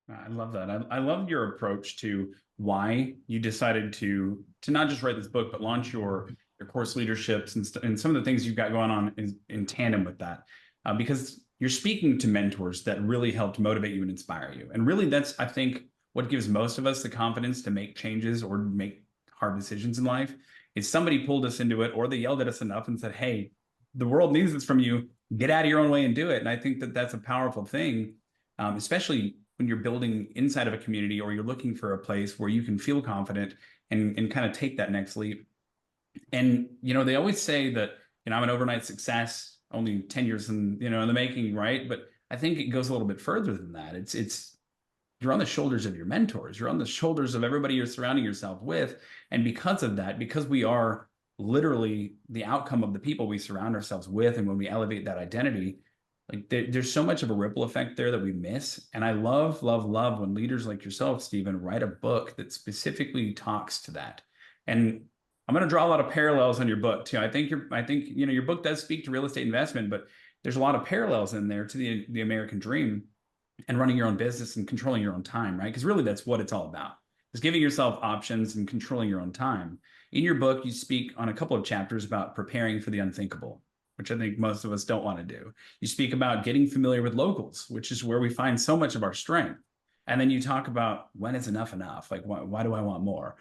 I love that. I love your approach to why you decided to not just write this book, but launch your course leaderships and some of the things you've got going on in tandem with that, because you're speaking to mentors that really helped motivate you and inspire you. And really, that's I think what gives most of us the confidence to make changes or make hard decisions in life is somebody pulled us into it, or they yelled at us enough and said, "Hey, the world needs this from you. Get out of your own way and do it." And I think that that's a powerful thing, especially when you're building inside of a community or you're looking for a place where you can feel confident and kind of take that next leap. And, they always say that, I'm an overnight success, only 10 years in the making, right? But I think it goes a little bit further than that. It's you're on the shoulders of your mentors. You're on the shoulders of everybody you're surrounding yourself with. And because of that, because we are literally the outcome of the people we surround ourselves with, and when we elevate that identity, like there's so much of a ripple effect there that we miss. And I love, love, love when leaders like yourself, Stephen, write a book that specifically talks to that. And I'm going to draw a lot of parallels on your book too. I think your book does speak to real estate investment, but there's a lot of parallels in there to the American dream and running your own business and controlling your own time, right? Because really that's what it's all about. Is giving yourself options and controlling your own time. In your book, you speak on a couple of chapters about preparing for the unthinkable, which I think most of us don't want to do. You speak about getting familiar with locals, which is where we find so much of our strength. And then you talk about when is enough enough? Like, why do I want more?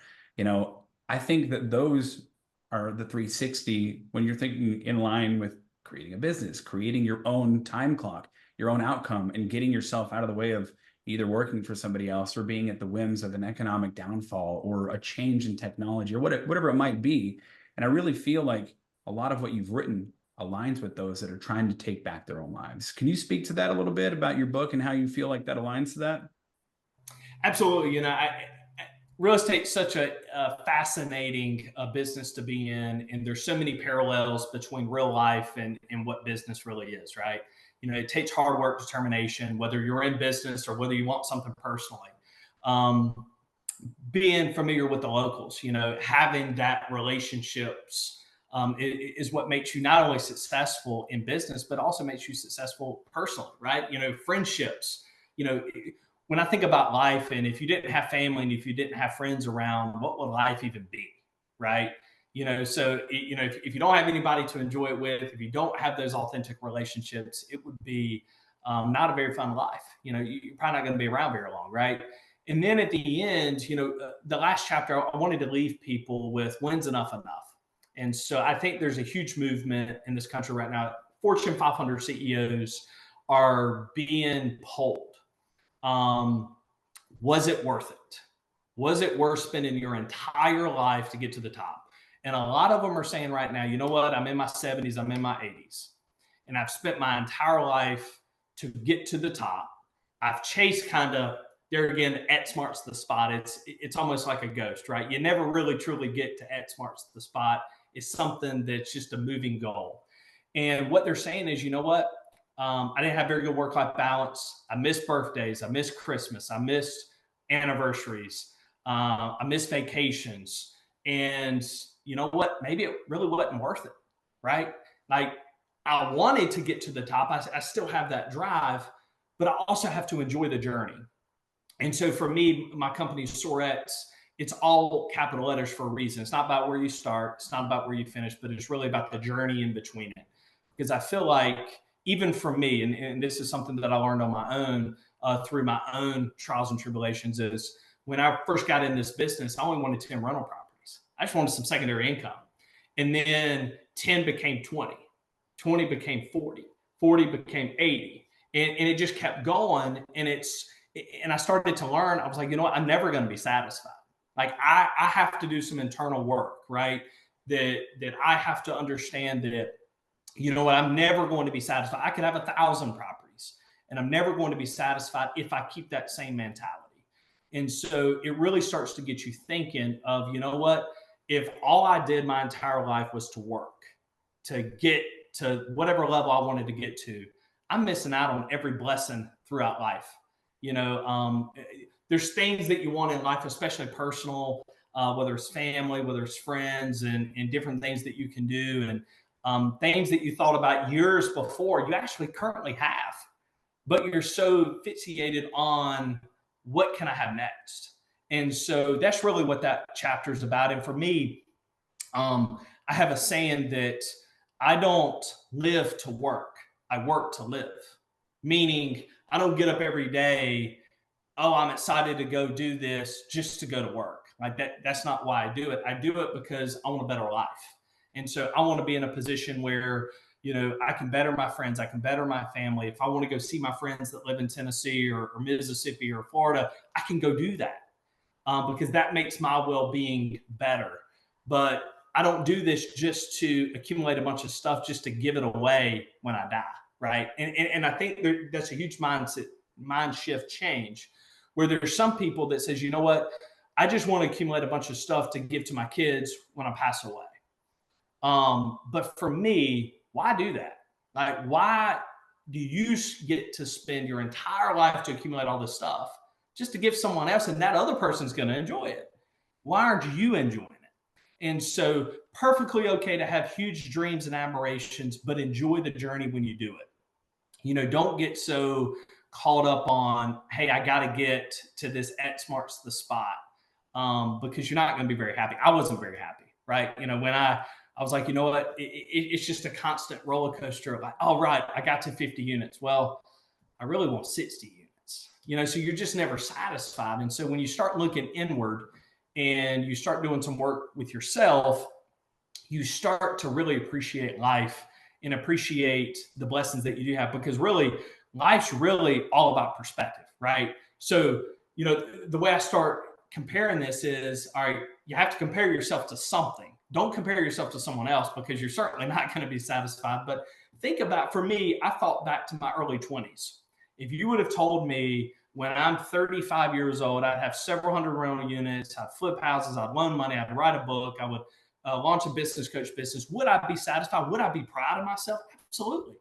I think that those are the 360 when you're thinking in line with creating a business, creating your own time clock, your own outcome, and getting yourself out of the way of either working for somebody else or being at the whims of an economic downfall or a change in technology or whatever it might be. And I really feel like a lot of what you've written aligns with those that are trying to take back their own lives. Can you speak to that a little bit about your book and how you feel like that aligns to that? Absolutely. Real estate's such a fascinating business to be in, and there's so many parallels between real life and what business really is, right? It takes hard work, determination, whether you're in business or whether you want something personally. Um, Being familiar with the locals, having that relationships is what makes you not only successful in business, but also makes you successful personally, right? Friendships, you know, when I think about life, and if you didn't have family and if you didn't have friends around, what would life even be, right? If you don't have anybody to enjoy it with, if you don't have those authentic relationships, it would be not a very fun life. You're probably not going to be around very long, right? And then at the end, the last chapter, I wanted to leave people with when's enough enough. And so I think there's a huge movement in this country right now. Fortune 500 CEOs are being polled. Um, was it worth it? Was it worth spending your entire life to get to the top? And a lot of them are saying right now, you know what? I'm in my 70s, I'm in my 80s, and I've spent my entire life to get to the top. I've chased kind of there again, at smarts the spot. It's almost like a ghost, right? You never really truly get to at smarts the spot. It's something that's just a moving goal. And what they're saying is, you know what? I didn't have very good work-life balance. I missed birthdays. I missed Christmas. I missed anniversaries. I missed vacations. And you know what? Maybe it really wasn't worth it, right? Like I wanted to get to the top. I still have that drive, but I also have to enjoy the journey. And so for me, my company's SOARX, it's all capital letters for a reason. It's not about where you start, it's not about where you finish, but it's really about the journey in between it. Because I feel like even for me, and this is something that I learned on my own through my own trials and tribulations, is when I first got in this business, I only wanted 10 rental properties. I just wanted some secondary income. And then 10 became 20, 20 became 40, 40 became 80. And it just kept going. And I started to learn, I was like, you know what, I'm never going to be satisfied. Like I have to do some internal work, right? That I have to understand that, you know what, I'm never going to be satisfied. I could have 1,000 properties and I'm never going to be satisfied if I keep that same mentality. And so it really starts to get you thinking of, you know what, if all I did my entire life was to work to get to whatever level I wanted to get to, I'm missing out on every blessing throughout life. There's things that you want in life, especially personal, whether it's family, whether it's friends, and different things that you can do, and things that you thought about years before you actually currently have, but you're so fixated on what can I have next? And so that's really what that chapter is about. And for me, I have a saying that I don't live to work, I work to live. Meaning, I don't get up every day, oh, I'm excited to go do this just to go to work. Like that's not why I do it. I do it because I want a better life. And so I want to be in a position where, I can better my friends, I can better my family. If I want to go see my friends that live in Tennessee or Mississippi or Florida, I can go do that because that makes my well-being better. But I don't do this just to accumulate a bunch of stuff just to give it away when I die, right? And I think that's a huge mind shift change, where there's some people that says, you know what, I just want to accumulate a bunch of stuff to give to my kids when I pass away. But for me, why do that? Like, why do you get to spend your entire life to accumulate all this stuff just to give someone else, and that other person's going to enjoy it? Why aren't you enjoying it? And so, perfectly okay to have huge dreams and admirations, but enjoy the journey when you do it. Don't get so caught up on, hey, I got to get to this X marks the spot, because you're not going to be very happy. I wasn't very happy, right? When I was like, you know what, it's just a constant roller coaster of like, all right, I got to 50 units. Well, I really want 60 units, so you're just never satisfied. And so when you start looking inward and you start doing some work with yourself, you start to really appreciate life and appreciate the blessings that you do have, because really life's really all about perspective, right? So, the way I start comparing this is, all right, you have to compare yourself to something. Don't compare yourself to someone else, because you're certainly not going to be satisfied. But think about, for me, I thought back to my early 20s. If you would have told me when I'm 35 years old, I'd have several hundred rental units, I'd flip houses, I'd loan money, I'd write a book, I would launch a business coach business, would I be satisfied? Would I be proud of myself? Absolutely.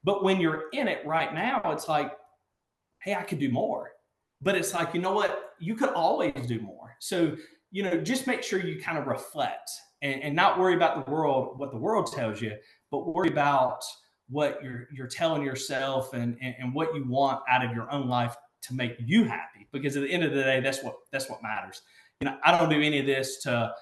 But when you're in it right now, it's like, hey, I could do more. But it's like, you know what? You could always do more. So, just make sure you kind of reflect and not worry about the world, what the world tells you, but worry about what you're telling yourself and what you want out of your own life to make you happy. Because at the end of the day, that's what matters. I don't do any of this to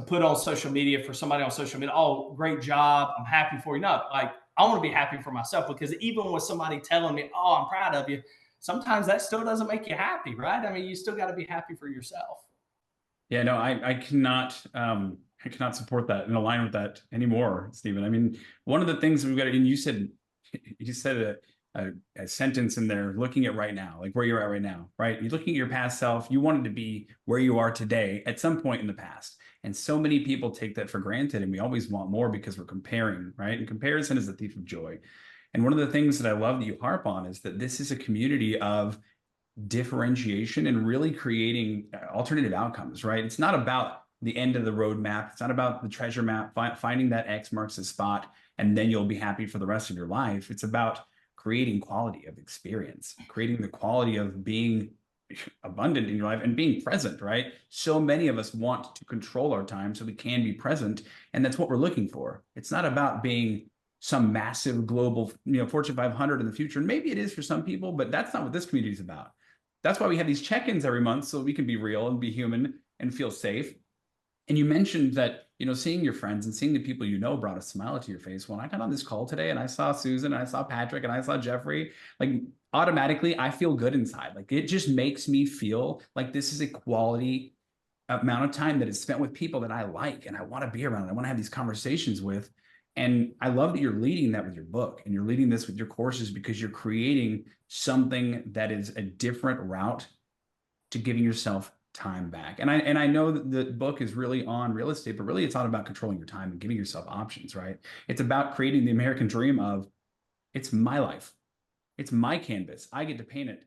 put on social media for somebody on social media. Oh, great job, I'm happy for you. No, like, I want to be happy for myself, because even with somebody telling me, oh, I'm proud of you, sometimes that still doesn't make you happy, right? I mean, you still got to be happy for yourself. Yeah, no, I cannot support that and align with that anymore, Stephen. I mean, one of the things we've got, and you said a sentence in there, looking at right now, like where you're at right now, right? You're looking at your past self. You wanted to be where you are today at some point in the past. And so many people take that for granted, and we always want more because we're comparing, right? And comparison is the thief of joy. And one of the things that I love that you harp on is that this is a community of differentiation and really creating alternative outcomes, right? It's not about the end of the roadmap. It's not about the treasure map, finding that X marks the spot, and then you'll be happy for the rest of your life. It's about creating quality of experience, creating the quality of being abundant in your life and being present, right? So many of us want to control our time so we can be present. And that's what we're looking for. It's not about being some massive global, Fortune 500 in the future. And maybe it is for some people, but that's not what this community is about. That's why we have these check-ins every month, so we can be real and be human and feel safe. And you mentioned that, seeing your friends and seeing the people brought a smile to your face. When I got on this call today and I saw Susan and I saw Patrick and I saw Jeffrey, like, automatically I feel good inside. Like, it just makes me feel like this is a quality amount of time that is spent with people that I like and I want to be around. I want to have these conversations with. And I love that you're leading that with your book and you're leading this with your courses, because you're creating something that is a different route to giving yourself time back. And I know that the book is really on real estate, but really it's not about controlling your time and giving yourself options, right? It's about creating the American dream of, it's my life. It's my canvas. I get to paint it